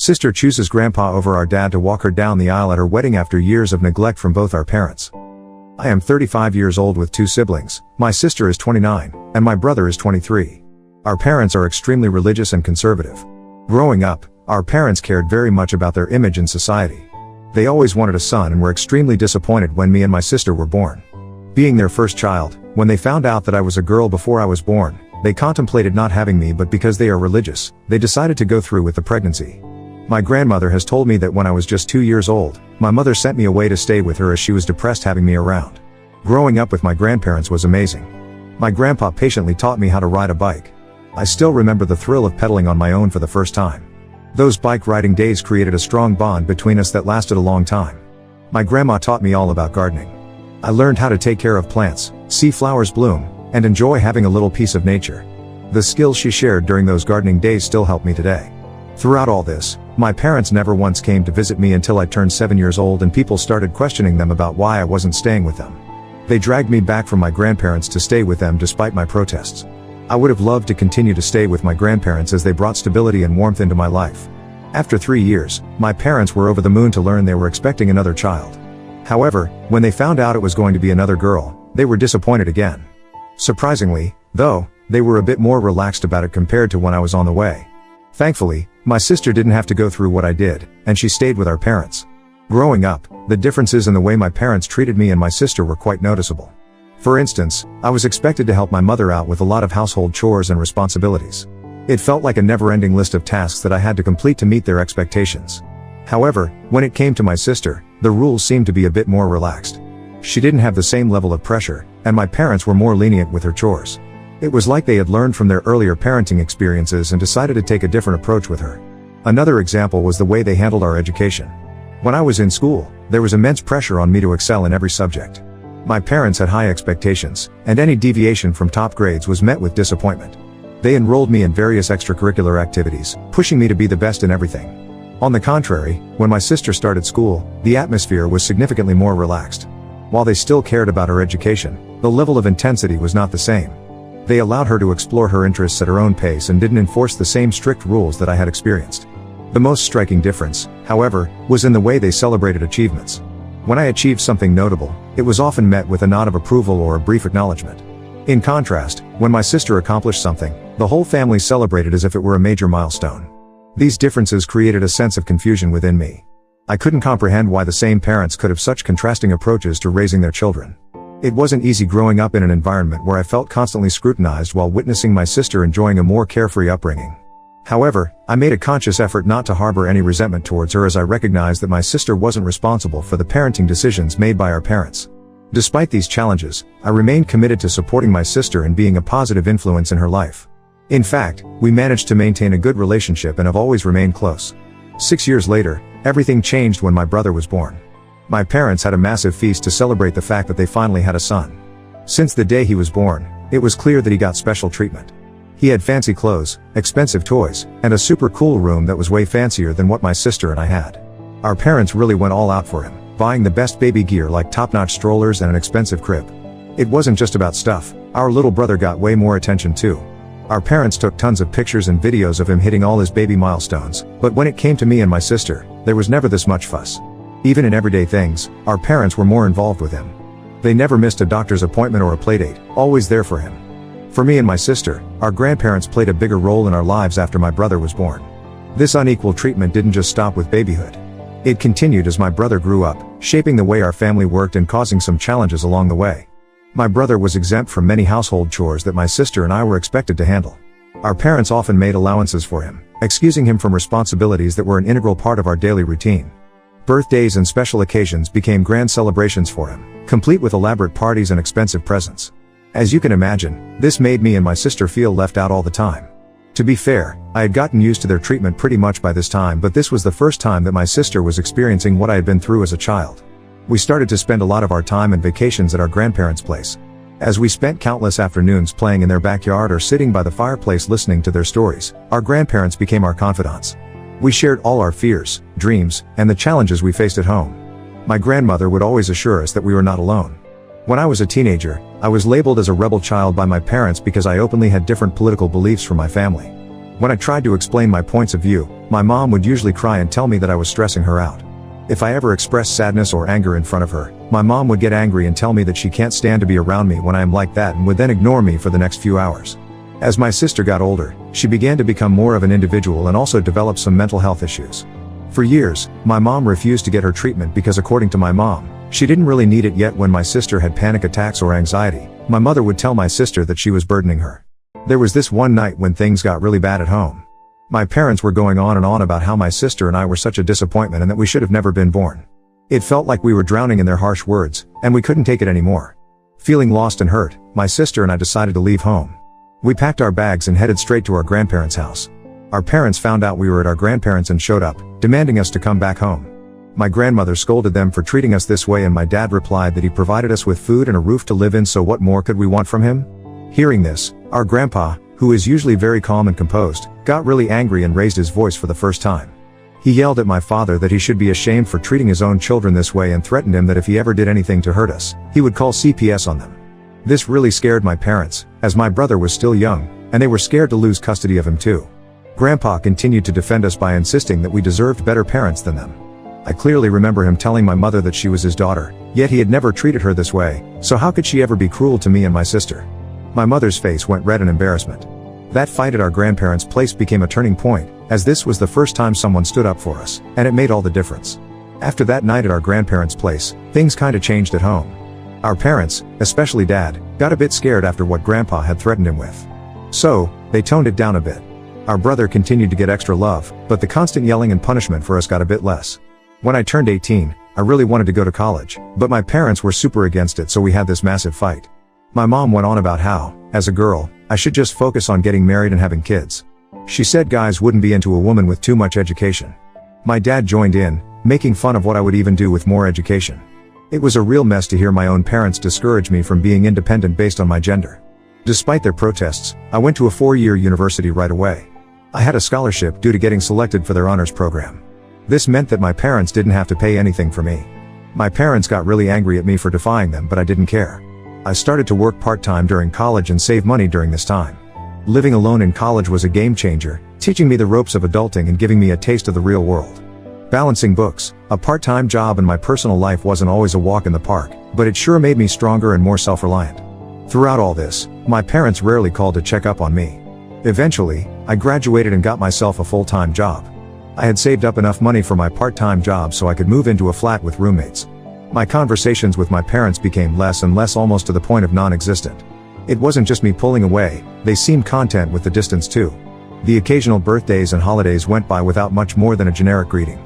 Sister chooses grandpa over our dad to walk her down the aisle at her wedding after years of neglect from both our parents. I am 35 years old with 2 siblings. My sister is 29, and my brother is 23. Our parents are extremely religious and conservative. Growing up, our parents cared very much about their image in society. They always wanted a son and were extremely disappointed when me and my sister were born. Being their first child, when they found out that I was a girl before I was born, they contemplated not having me, but because they are religious, they decided to go through with the pregnancy. My grandmother has told me that when I was just 2 years old, my mother sent me away to stay with her as she was depressed having me around. Growing up with my grandparents was amazing. My grandpa patiently taught me how to ride a bike. I still remember the thrill of pedaling on my own for the first time. Those bike riding days created a strong bond between us that lasted a long time. My grandma taught me all about gardening. I learned how to take care of plants, see flowers bloom, and enjoy having a little piece of nature. The skills she shared during those gardening days still help me today. Throughout all this, my parents never once came to visit me until I turned 7 years old and people started questioning them about why I wasn't staying with them. They dragged me back from my grandparents to stay with them despite my protests. I would have loved to continue to stay with my grandparents as they brought stability and warmth into my life. After 3 years, my parents were over the moon to learn they were expecting another child. However, when they found out it was going to be another girl, they were disappointed again. Surprisingly, though, they were a bit more relaxed about it compared to when I was on the way. Thankfully, my sister didn't have to go through what I did, and she stayed with our parents. Growing up, the differences in the way my parents treated me and my sister were quite noticeable. For instance, I was expected to help my mother out with a lot of household chores and responsibilities. It felt like a never-ending list of tasks that I had to complete to meet their expectations. However, when it came to my sister, the rules seemed to be a bit more relaxed. She didn't have the same level of pressure, and my parents were more lenient with her chores. It was like they had learned from their earlier parenting experiences and decided to take a different approach with her. Another example was the way they handled our education. When I was in school, there was immense pressure on me to excel in every subject. My parents had high expectations, and any deviation from top grades was met with disappointment. They enrolled me in various extracurricular activities, pushing me to be the best in everything. On the contrary, when my sister started school, the atmosphere was significantly more relaxed. While they still cared about her education, the level of intensity was not the same. They allowed her to explore her interests at her own pace and didn't enforce the same strict rules that I had experienced. The most striking difference, however, was in the way they celebrated achievements. When I achieved something notable, it was often met with a nod of approval or a brief acknowledgement. In contrast, when my sister accomplished something, the whole family celebrated as if it were a major milestone. These differences created a sense of confusion within me. I couldn't comprehend why the same parents could have such contrasting approaches to raising their children. It wasn't easy growing up in an environment where I felt constantly scrutinized while witnessing my sister enjoying a more carefree upbringing. However, I made a conscious effort not to harbor any resentment towards her as I recognized that my sister wasn't responsible for the parenting decisions made by our parents. Despite these challenges, I remained committed to supporting my sister and being a positive influence in her life. In fact, we managed to maintain a good relationship and have always remained close. 6 years later, everything changed when my brother was born. My parents had a massive feast to celebrate the fact that they finally had a son. Since the day he was born, it was clear that he got special treatment. He had fancy clothes, expensive toys, and a super cool room that was way fancier than what my sister and I had. Our parents really went all out for him, buying the best baby gear like top-notch strollers and an expensive crib. It wasn't just about stuff, our little brother got way more attention too. Our parents took tons of pictures and videos of him hitting all his baby milestones, but when it came to me and my sister, there was never this much fuss. Even in everyday things, our parents were more involved with him. They never missed a doctor's appointment or a playdate, always there for him. For me and my sister, our grandparents played a bigger role in our lives after my brother was born. This unequal treatment didn't just stop with babyhood. It continued as my brother grew up, shaping the way our family worked and causing some challenges along the way. My brother was exempt from many household chores that my sister and I were expected to handle. Our parents often made allowances for him, excusing him from responsibilities that were an integral part of our daily routine. Birthdays and special occasions became grand celebrations for him, complete with elaborate parties and expensive presents. As you can imagine, this made me and my sister feel left out all the time. To be fair, I had gotten used to their treatment pretty much by this time, but this was the first time that my sister was experiencing what I had been through as a child. We started to spend a lot of our time and vacations at our grandparents' place. As we spent countless afternoons playing in their backyard or sitting by the fireplace listening to their stories, our grandparents became our confidants. We shared all our fears, dreams, and the challenges we faced at home. My grandmother would always assure us that we were not alone. When I was a teenager, I was labeled as a rebel child by my parents because I openly had different political beliefs from my family. When I tried to explain my points of view, my mom would usually cry and tell me that I was stressing her out. If I ever expressed sadness or anger in front of her, my mom would get angry and tell me that she can't stand to be around me when I am like that and would then ignore me for the next few hours. As my sister got older, she began to become more of an individual and also developed some mental health issues. For years, my mom refused to get her treatment because according to my mom, she didn't really need it yet. When my sister had panic attacks or anxiety, my mother would tell my sister that she was burdening her. There was this one night when things got really bad at home. My parents were going on and on about how my sister and I were such a disappointment and that we should have never been born. It felt like we were drowning in their harsh words, and we couldn't take it anymore. Feeling lost and hurt, my sister and I decided to leave home. We packed our bags and headed straight to our grandparents' house. Our parents found out we were at our grandparents' and showed up, demanding us to come back home. My grandmother scolded them for treating us this way and my dad replied that he provided us with food and a roof to live in, so what more could we want from him? Hearing this, our grandpa, who is usually very calm and composed, got really angry and raised his voice for the first time. He yelled at my father that he should be ashamed for treating his own children this way and threatened him that if he ever did anything to hurt us, he would call CPS on them. This really scared my parents, as my brother was still young, and they were scared to lose custody of him too. Grandpa continued to defend us by insisting that we deserved better parents than them. I clearly remember him telling my mother that she was his daughter, yet he had never treated her this way, so how could she ever be cruel to me and my sister? My mother's face went red in embarrassment. That fight at our grandparents' place became a turning point, as this was the first time someone stood up for us, and it made all the difference. After that night at our grandparents' place, things kinda changed at home. Our parents, especially Dad, got a bit scared after what Grandpa had threatened him with. So, they toned it down a bit. Our brother continued to get extra love, but the constant yelling and punishment for us got a bit less. When I turned 18, I really wanted to go to college, but my parents were super against it, so we had this massive fight. My mom went on about how, as a girl, I should just focus on getting married and having kids. She said guys wouldn't be into a woman with too much education. My dad joined in, making fun of what I would even do with more education. It was a real mess to hear my own parents discourage me from being independent based on my gender. Despite their protests, I went to a 4-year university right away. I had a scholarship due to getting selected for their honors program. This meant that my parents didn't have to pay anything for me. My parents got really angry at me for defying them, but I didn't care. I started to work part-time during college and save money during this time. Living alone in college was a game changer, teaching me the ropes of adulting and giving me a taste of the real world. Balancing books, a part-time job and my personal life wasn't always a walk in the park, but it sure made me stronger and more self-reliant. Throughout all this, my parents rarely called to check up on me. Eventually, I graduated and got myself a full-time job. I had saved up enough money for my part-time job so I could move into a flat with roommates. My conversations with my parents became less and less, almost to the point of non-existent. It wasn't just me pulling away, they seemed content with the distance too. The occasional birthdays and holidays went by without much more than a generic greeting.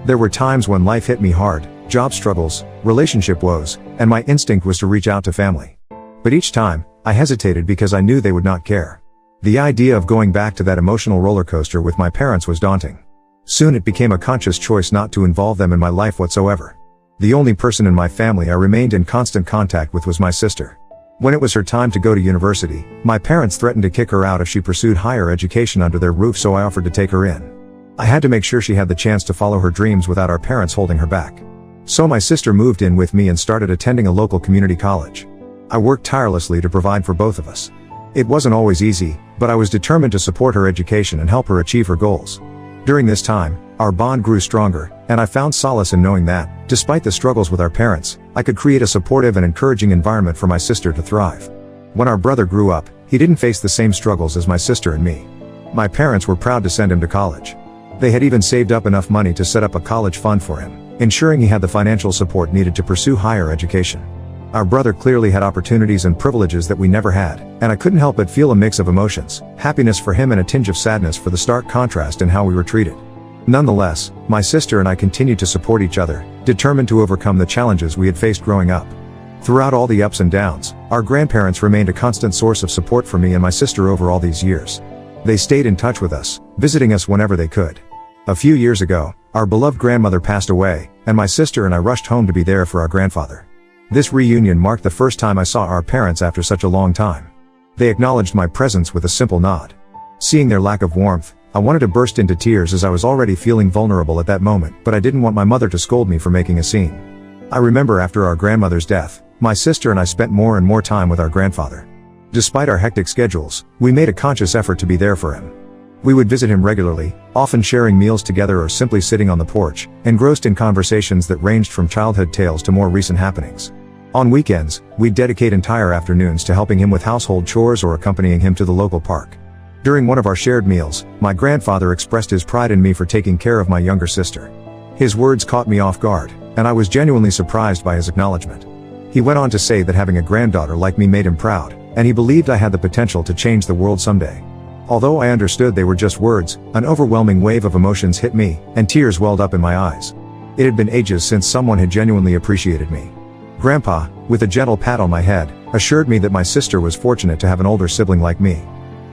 There were times when life hit me hard, job struggles, relationship woes, and my instinct was to reach out to family. But each time, I hesitated because I knew they would not care. The idea of going back to that emotional roller coaster with my parents was daunting. Soon it became a conscious choice not to involve them in my life whatsoever. The only person in my family I remained in constant contact with was my sister. When it was her time to go to university, my parents threatened to kick her out if she pursued higher education under their roof, so I offered to take her in. I had to make sure she had the chance to follow her dreams without our parents holding her back. So my sister moved in with me and started attending a local community college. I worked tirelessly to provide for both of us. It wasn't always easy, but I was determined to support her education and help her achieve her goals. During this time, our bond grew stronger, and I found solace in knowing that, despite the struggles with our parents, I could create a supportive and encouraging environment for my sister to thrive. When our brother grew up, he didn't face the same struggles as my sister and me. My parents were proud to send him to college. They had even saved up enough money to set up a college fund for him, ensuring he had the financial support needed to pursue higher education. Our brother clearly had opportunities and privileges that we never had, and I couldn't help but feel a mix of emotions, happiness for him and a tinge of sadness for the stark contrast in how we were treated. Nonetheless, my sister and I continued to support each other, determined to overcome the challenges we had faced growing up. Throughout all the ups and downs, our grandparents remained a constant source of support for me and my sister over all these years. They stayed in touch with us, visiting us whenever they could. A few years ago, our beloved grandmother passed away, and my sister and I rushed home to be there for our grandfather. This reunion marked the first time I saw our parents after such a long time. They acknowledged my presence with a simple nod. Seeing their lack of warmth, I wanted to burst into tears as I was already feeling vulnerable at that moment, but I didn't want my mother to scold me for making a scene. I remember after our grandmother's death, my sister and I spent more and more time with our grandfather. Despite our hectic schedules, we made a conscious effort to be there for him. We would visit him regularly, often sharing meals together or simply sitting on the porch, engrossed in conversations that ranged from childhood tales to more recent happenings. On weekends, we'd dedicate entire afternoons to helping him with household chores or accompanying him to the local park. During one of our shared meals, my grandfather expressed his pride in me for taking care of my younger sister. His words caught me off guard, and I was genuinely surprised by his acknowledgement. He went on to say that having a granddaughter like me made him proud, and he believed I had the potential to change the world someday. Although I understood they were just words, an overwhelming wave of emotions hit me, and tears welled up in my eyes. It had been ages since someone had genuinely appreciated me. Grandpa, with a gentle pat on my head, assured me that my sister was fortunate to have an older sibling like me.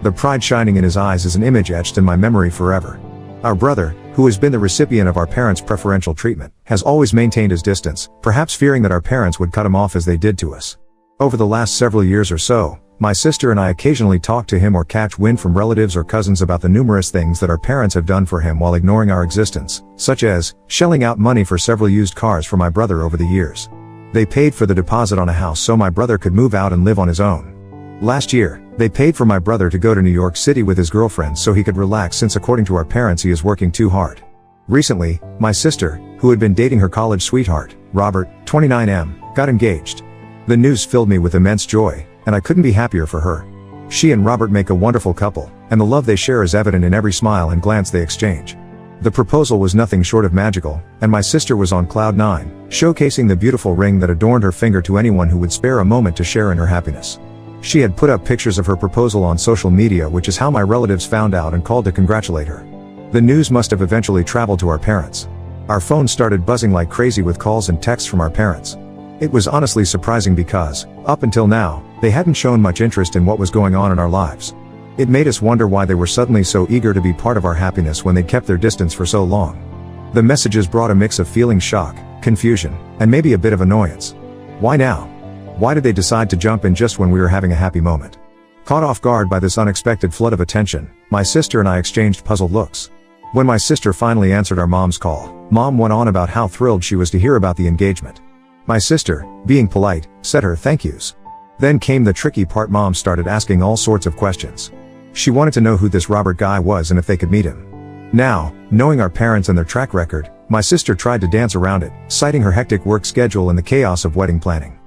The pride shining in his eyes is an image etched in my memory forever. Our brother, who has been the recipient of our parents' preferential treatment, has always maintained his distance, perhaps fearing that our parents would cut him off as they did to us. Over the last several years or so, my sister and I occasionally talk to him or catch wind from relatives or cousins about the numerous things that our parents have done for him while ignoring our existence, such as shelling out money for several used cars for my brother over the years. They paid for the deposit on a house so my brother could move out and live on his own. Last year, they paid for my brother to go to New York City with his girlfriend so he could relax since according to our parents he is working too hard. Recently, my sister, who had been dating her college sweetheart, Robert, 29M, got engaged. The news filled me with immense joy, and I couldn't be happier for her. She and Robert make a wonderful couple, and the love they share is evident in every smile and glance they exchange. The proposal was nothing short of magical, and my sister was on cloud nine, showcasing the beautiful ring that adorned her finger to anyone who would spare a moment to share in her happiness. She had put up pictures of her proposal on social media, which is how my relatives found out and called to congratulate her. The news must have eventually traveled to our parents. Our phones started buzzing like crazy with calls and texts from our parents. It was honestly surprising because, up until now, they hadn't shown much interest in what was going on in our lives. It made us wonder why they were suddenly so eager to be part of our happiness when they'd kept their distance for so long. The messages brought a mix of feeling shock, confusion, and maybe a bit of annoyance. Why now? Why did they decide to jump in just when we were having a happy moment? Caught off guard by this unexpected flood of attention, my sister and I exchanged puzzled looks. When my sister finally answered our mom's call, Mom went on about how thrilled she was to hear about the engagement. My sister, being polite, said her thank yous. Then came the tricky part. Mom started asking all sorts of questions. She wanted to know who this Robert guy was and if they could meet him. Now, knowing our parents and their track record, my sister tried to dance around it, citing her hectic work schedule and the chaos of wedding planning.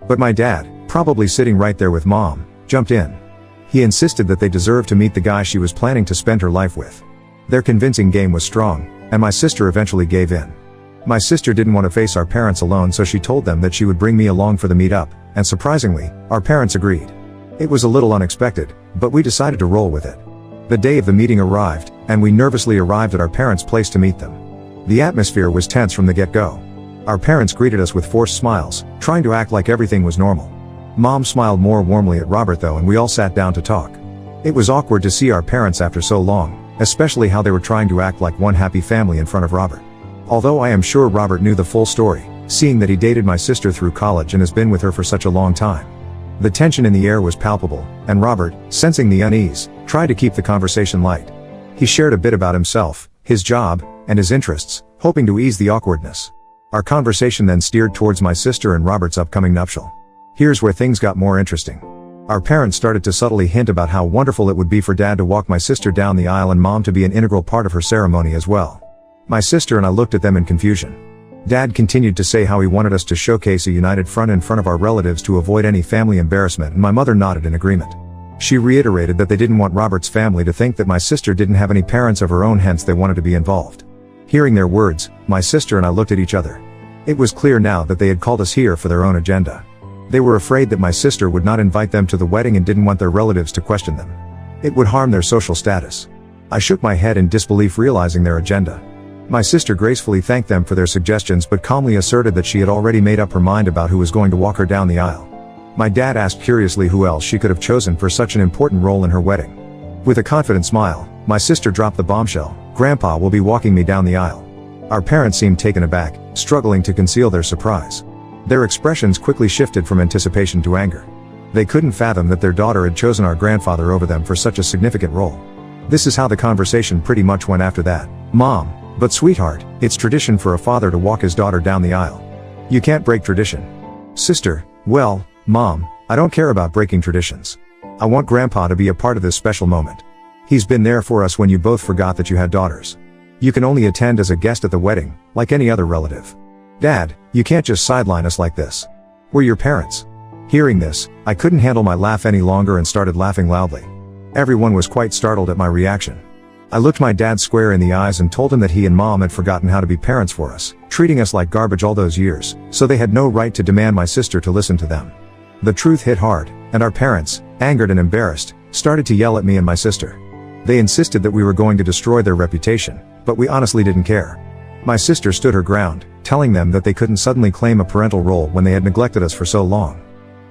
But my dad, probably sitting right there with Mom, jumped in. He insisted that they deserved to meet the guy she was planning to spend her life with. Their convincing game was strong, and my sister eventually gave in. My sister didn't want to face our parents alone, so she told them that she would bring me along for the meetup, and surprisingly, our parents agreed. It was a little unexpected, but we decided to roll with it. The day of the meeting arrived, and we nervously arrived at our parents' place to meet them. The atmosphere was tense from the get-go. Our parents greeted us with forced smiles, trying to act like everything was normal. Mom smiled more warmly at Robert though, and we all sat down to talk. It was awkward to see our parents after so long, especially how they were trying to act like one happy family in front of Robert. Although I am sure Robert knew the full story, seeing that he dated my sister through college and has been with her for such a long time. The tension in the air was palpable, and Robert, sensing the unease, tried to keep the conversation light. He shared a bit about himself, his job, and his interests, hoping to ease the awkwardness. Our conversation then steered towards my sister and Robert's upcoming nuptial. Here's where things got more interesting. Our parents started to subtly hint about how wonderful it would be for Dad to walk my sister down the aisle and Mom to be an integral part of her ceremony as well. My sister and I looked at them in confusion. Dad continued to say how he wanted us to showcase a united front in front of our relatives to avoid any family embarrassment, and my mother nodded in agreement. She reiterated that they didn't want Robert's family to think that my sister didn't have any parents of her own, hence they wanted to be involved. Hearing their words, my sister and I looked at each other. It was clear now that they had called us here for their own agenda. They were afraid that my sister would not invite them to the wedding and didn't want their relatives to question them. It would harm their social status. I shook my head in disbelief, realizing their agenda. My sister gracefully thanked them for their suggestions but calmly asserted that she had already made up her mind about who was going to walk her down the aisle. My dad asked curiously who else she could have chosen for such an important role in her wedding. With a confident smile, my sister dropped the bombshell, "Grandpa will be walking me down the aisle." Our parents seemed taken aback, struggling to conceal their surprise. Their expressions quickly shifted from anticipation to anger. They couldn't fathom that their daughter had chosen our grandfather over them for such a significant role. This is how the conversation pretty much went after that. "Mom, but sweetheart, it's tradition for a father to walk his daughter down the aisle. You can't break tradition." "Sister, well, Mom, I don't care about breaking traditions. I want Grandpa to be a part of this special moment." He's been there for us when you both forgot that you had daughters. You can only attend as a guest at the wedding, like any other relative. Dad, you can't just sideline us like this. We're your parents." Hearing this, I couldn't handle my laugh any longer and started laughing loudly. Everyone was quite startled at my reaction. I looked my dad square in the eyes and told him that he and Mom had forgotten how to be parents for us, treating us like garbage all those years, so they had no right to demand my sister to listen to them. The truth hit hard, and our parents, angered and embarrassed, started to yell at me and my sister. They insisted that we were going to destroy their reputation, but we honestly didn't care. My sister stood her ground, telling them that they couldn't suddenly claim a parental role when they had neglected us for so long.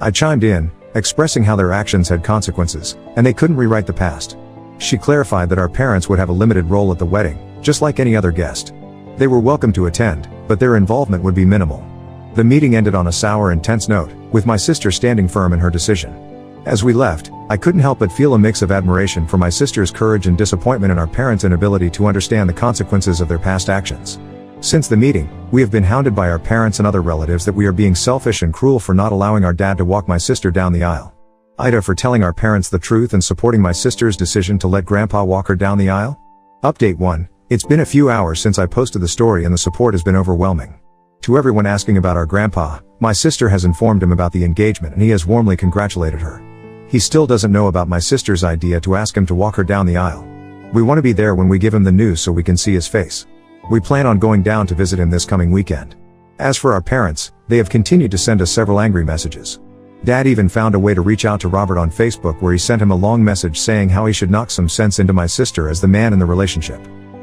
I chimed in, expressing how their actions had consequences, and they couldn't rewrite the past. She clarified that our parents would have a limited role at the wedding, just like any other guest. They were welcome to attend, but their involvement would be minimal. The meeting ended on a sour and tense note, with my sister standing firm in her decision. As we left, I couldn't help but feel a mix of admiration for my sister's courage and disappointment in our parents' inability to understand the consequences of their past actions. Since the meeting, we have been hounded by our parents and other relatives that we are being selfish and cruel for not allowing our dad to walk my sister down the aisle. Ida for telling our parents the truth and supporting my sister's decision to let Grandpa walk her down the aisle. Update 1. It's been a few hours since I posted the story and the support has been overwhelming. To everyone asking about our grandpa, my sister has informed him about the engagement and he has warmly congratulated her. He still doesn't know about my sister's idea to ask him to walk her down the aisle. We want to be there when we give him the news so we can see his face. We plan on going down to visit him this coming weekend. As for our parents, they have continued to send us several angry messages. Dad even found a way to reach out to Robert on Facebook where he sent him a long message saying how he should knock some sense into my sister as the man in the relationship.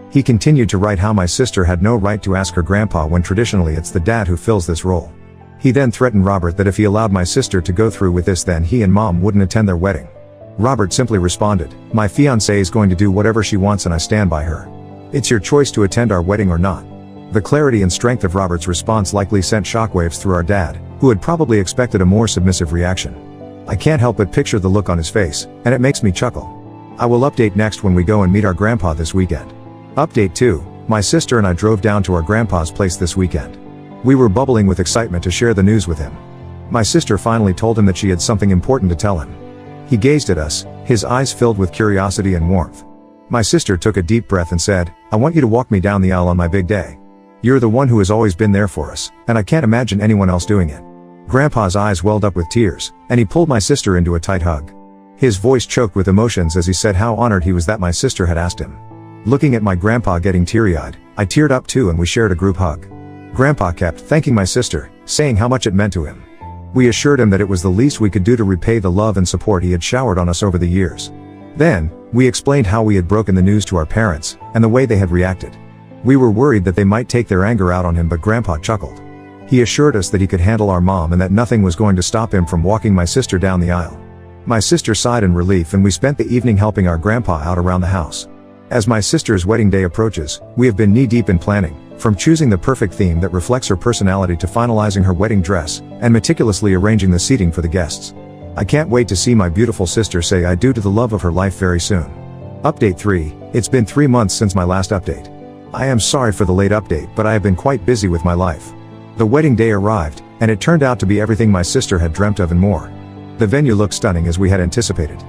He continued to write how my sister had no right to ask her grandpa when traditionally it's the dad who fills this role. He then threatened Robert that if he allowed my sister to go through with this then he and Mom wouldn't attend their wedding. Robert simply responded, "My fiancée is going to do whatever she wants and I stand by her. It's your choice to attend our wedding or not." The clarity and strength of Robert's response likely sent shockwaves through our dad, who had probably expected a more submissive reaction. I can't help but picture the look on his face, and it makes me chuckle. I will update next when we go and meet our grandpa this weekend. Update 2. My sister and I drove down to our grandpa's place this weekend. We were bubbling with excitement to share the news with him. My sister finally told him that she had something important to tell him. He gazed at us, his eyes filled with curiosity and warmth. My sister took a deep breath and said, "I want you to walk me down the aisle on my big day. You're the one who has always been there for us, and I can't imagine anyone else doing it." Grandpa's eyes welled up with tears, and he pulled my sister into a tight hug. His voice choked with emotions as he said how honored he was that my sister had asked him. Looking at my grandpa getting teary-eyed, I teared up too and we shared a group hug. Grandpa kept thanking my sister, saying how much it meant to him. We assured him that it was the least we could do to repay the love and support he had showered on us over the years. Then, we explained how we had broken the news to our parents, and the way they had reacted. We were worried that they might take their anger out on him, but Grandpa chuckled. He assured us that he could handle our mom and that nothing was going to stop him from walking my sister down the aisle. My sister sighed in relief and we spent the evening helping our grandpa out around the house. As my sister's wedding day approaches, we have been knee-deep in planning, from choosing the perfect theme that reflects her personality to finalizing her wedding dress, and meticulously arranging the seating for the guests. I can't wait to see my beautiful sister say I do to the love of her life very soon. Update 3. It's been 3 months since my last update. I am sorry for the late update, but I have been quite busy with my life. The wedding day arrived, and it turned out to be everything my sister had dreamt of and more. The venue looked stunning as we had anticipated.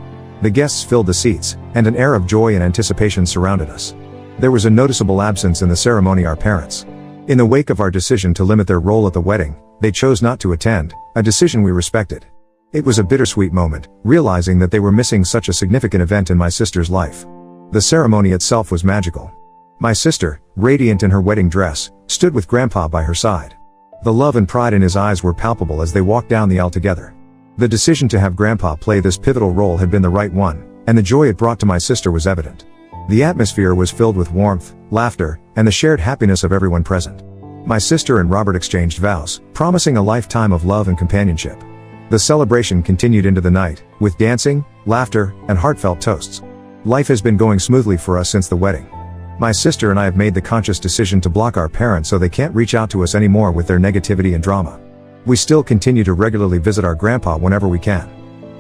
The guests filled the seats, and an air of joy and anticipation surrounded us. There was a noticeable absence in the ceremony our parents. In the wake of our decision to limit their role at the wedding, they chose not to attend, a decision we respected. It was a bittersweet moment, realizing that they were missing such a significant event in my sister's life. The ceremony itself was magical. My sister, radiant in her wedding dress, stood with Grandpa by her side. The love and pride in his eyes were palpable as they walked down the aisle together. The decision to have Grandpa play this pivotal role had been the right one, and the joy it brought to my sister was evident. The atmosphere was filled with warmth, laughter, and the shared happiness of everyone present. My sister and Robert exchanged vows, promising a lifetime of love and companionship. The celebration continued into the night, with dancing, laughter, and heartfelt toasts. Life has been going smoothly for us since the wedding. My sister and I have made the conscious decision to block our parents so they can't reach out to us anymore with their negativity and drama. We still continue to regularly visit our grandpa whenever we can.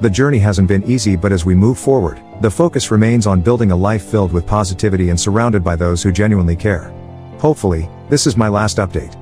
The journey hasn't been easy, but as we move forward, the focus remains on building a life filled with positivity and surrounded by those who genuinely care. Hopefully, this is my last update.